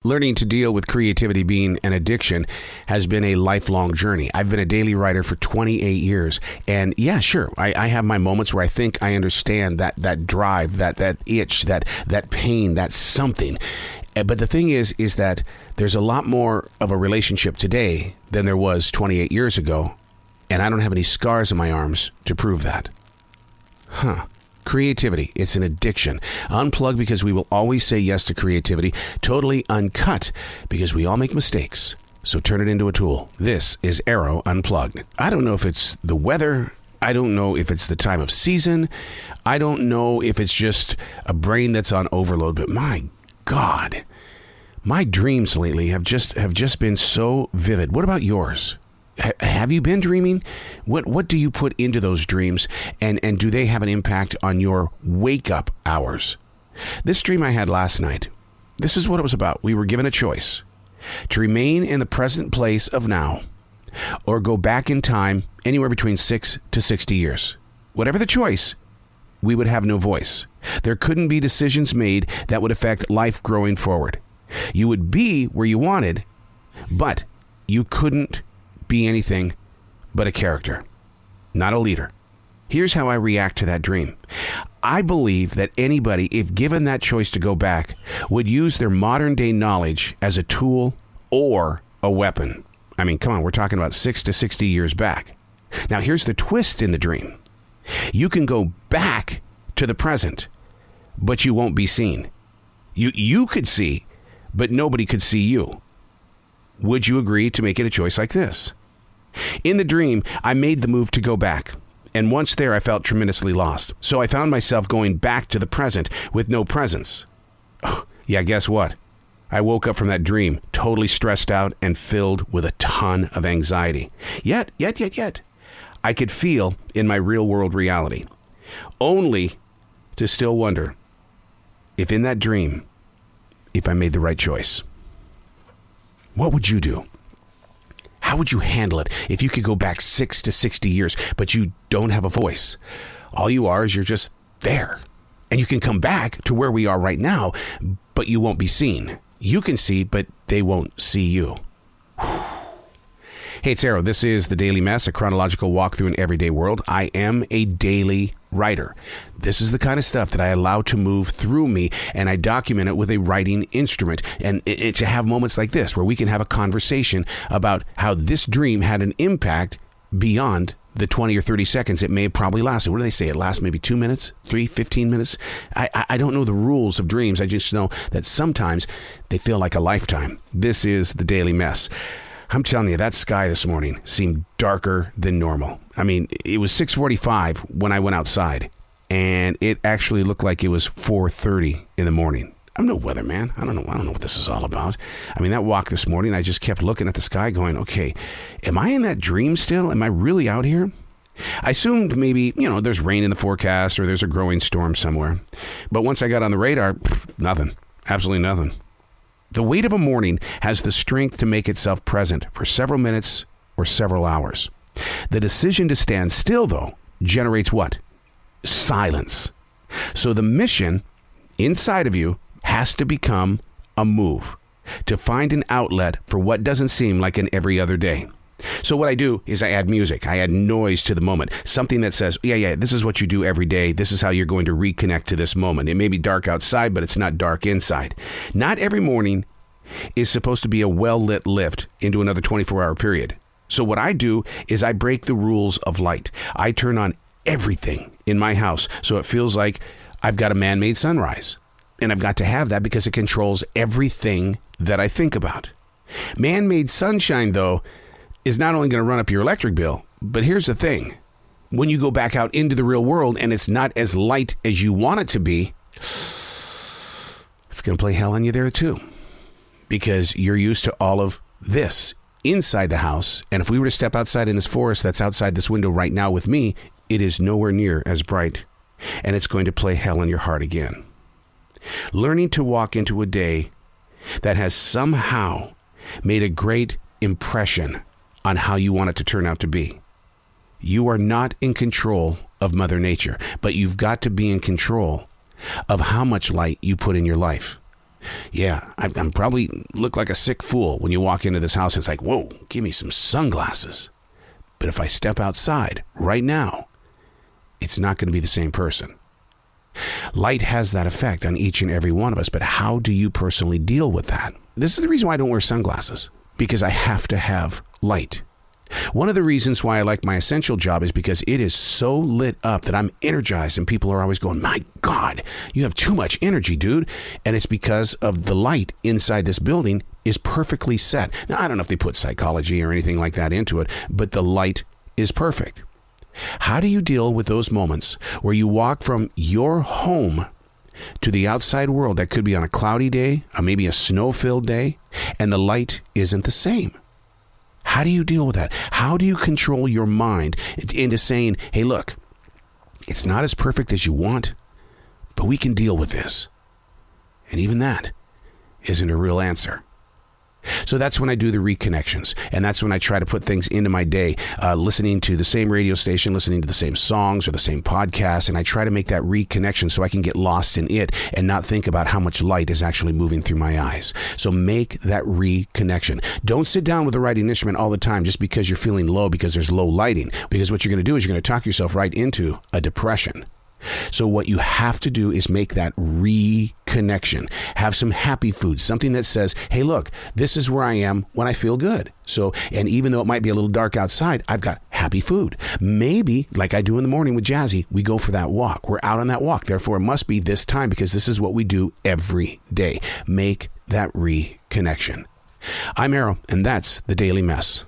Learning to deal with creativity being an addiction has been a lifelong journey. I've been a daily writer for 28 years. And yeah, sure, I have my moments where I think I understand that drive, that itch, that pain, that something. But the thing is that there's a lot more of a relationship today than there was 28 years ago. And I don't have any scars on my arms to prove that. Creativity, it's an addiction. Unplugged because we will always say yes to creativity. Totally uncut because we all make mistakes. So turn it into a tool. This is Arroe Unplugged. I don't know if it's the weather. I don't know if it's the time of season. I don't know if it's just a brain that's on overload. But my God, my dreams lately have just been so vivid. What about yours? Have you been dreaming? What do you put into those dreams? And do they have an impact on your wake-up hours? This dream I had last night, this is what it was about. We were given a choice to remain in the present place of now or go back in time anywhere between 6 to 60 years. Whatever the choice, we would have no voice. There couldn't be decisions made that would affect life growing forward. You would be where you wanted, but you couldn't be anything but a character, not a leader. Here's how I react to that dream. I believe that anybody, if given that choice to go back, would use their modern day knowledge as a tool or a weapon. I mean, come on, we're talking about 6 to 60 years back. Now, here's the twist in the dream. You can go back to the present, but you won't be seen. You could see, but nobody could see you. Would you agree to making a choice like this? In the dream, I made the move to go back. And once there, I felt tremendously lost. So I found myself going back to the present with no presence. Oh, yeah, guess what? I woke up from that dream totally stressed out and filled with a ton of anxiety. Yet, I could feel in my real world reality. Only to still wonder if in that dream, if I made the right choice. What would you do? How would you handle it if you could go back 6 to 60 years, but you don't have a voice? All you are is you're just there. And you can come back to where we are right now, but you won't be seen. You can see, but they won't see you. Hey, it's Arroe. This is The Daily Mess, a chronological walk through an everyday world. I am a daily writer. This is the kind of stuff that I allow to move through me, and I document it with a writing instrument. And to have moments like this where we can have a conversation about how this dream had an impact beyond the 20 or 30 seconds it may have probably lasted. What do they say? It lasts maybe 2 minutes, 3, 15 minutes? I don't know the rules of dreams. I just know that sometimes they feel like a lifetime. This is The Daily Mess. I'm telling you, that sky this morning seemed darker than normal. I mean, it was 6:45 when I went outside, and it actually looked like it was 4:30 in the morning. I'm no weatherman. I don't know what this is all about. I mean, that walk this morning, I just kept looking at the sky going, okay, am I in that dream still? Am I really out here? I assumed maybe, there's rain in the forecast or there's a growing storm somewhere. But once I got on the radar, nothing. Absolutely nothing. The weight of a morning has the strength to make itself present for several minutes or several hours. The decision to stand still, though, generates what? Silence. So the mission inside of you has to become a move to find an outlet for what doesn't seem like an every other day. So what I do is I add music. I add noise to the moment. Something that says, yeah, this is what you do every day. This is how you're going to reconnect to this moment. It may be dark outside, but it's not dark inside. Not every morning is supposed to be a well-lit lift into another 24-hour period. So what I do is I break the rules of light. I turn on everything in my house so it feels like I've got a man-made sunrise. And I've got to have that because it controls everything that I think about. Man-made sunshine, though, is not only going to run up your electric bill, but here's the thing. When you go back out into the real world and it's not as light as you want it to be, it's going to play hell on you there too. Because you're used to all of this inside the house. And if we were to step outside in this forest that's outside this window right now with me, it is nowhere near as bright. And it's going to play hell in your heart again. Learning to walk into a day that has somehow made a great impression on how you want it to turn out to be. You are not in control of Mother Nature, but you've got to be in control of how much light you put in your life. Yeah, I'm probably look like a sick fool when you walk into this house. It's like, whoa, give me some sunglasses. But if I step outside right now, it's not going to be the same person. Light has that effect on each and every one of us, but how do you personally deal with that? This is the reason why I don't wear sunglasses, because I have to have light. One of the reasons why I like my essential job is because it is so lit up that I'm energized, and people are always going, my God, you have too much energy, dude. And it's because of the light inside this building is perfectly set. Now, I don't know if they put psychology or anything like that into it, but the light is perfect. How do you deal with those moments where you walk from your home to the outside world that could be on a cloudy day, or maybe a snow-filled day, and the light isn't the same? How do you deal with that? How do you control your mind into saying, hey, look, it's not as perfect as you want, but we can deal with this? And even that isn't a real answer. So that's when I do the reconnections, and that's when I try to put things into my day, listening to the same radio station, listening to the same songs or the same podcasts, and I try to make that reconnection so I can get lost in it and not think about how much light is actually moving through my eyes. So make that reconnection. Don't sit down with a writing instrument all the time just because you're feeling low because there's low lighting, because what you're going to do is you're going to talk yourself right into a depression. So what you have to do is make that reconnection. Have some happy food, something that says, hey, look, this is where I am when I feel good. So, and even though it might be a little dark outside, I've got happy food. Maybe, like I do in the morning with Jazzy, we go for that walk. We're out on that walk. Therefore, it must be this time because this is what we do every day. Make that reconnection. I'm Arroe, and that's The Daily Mess.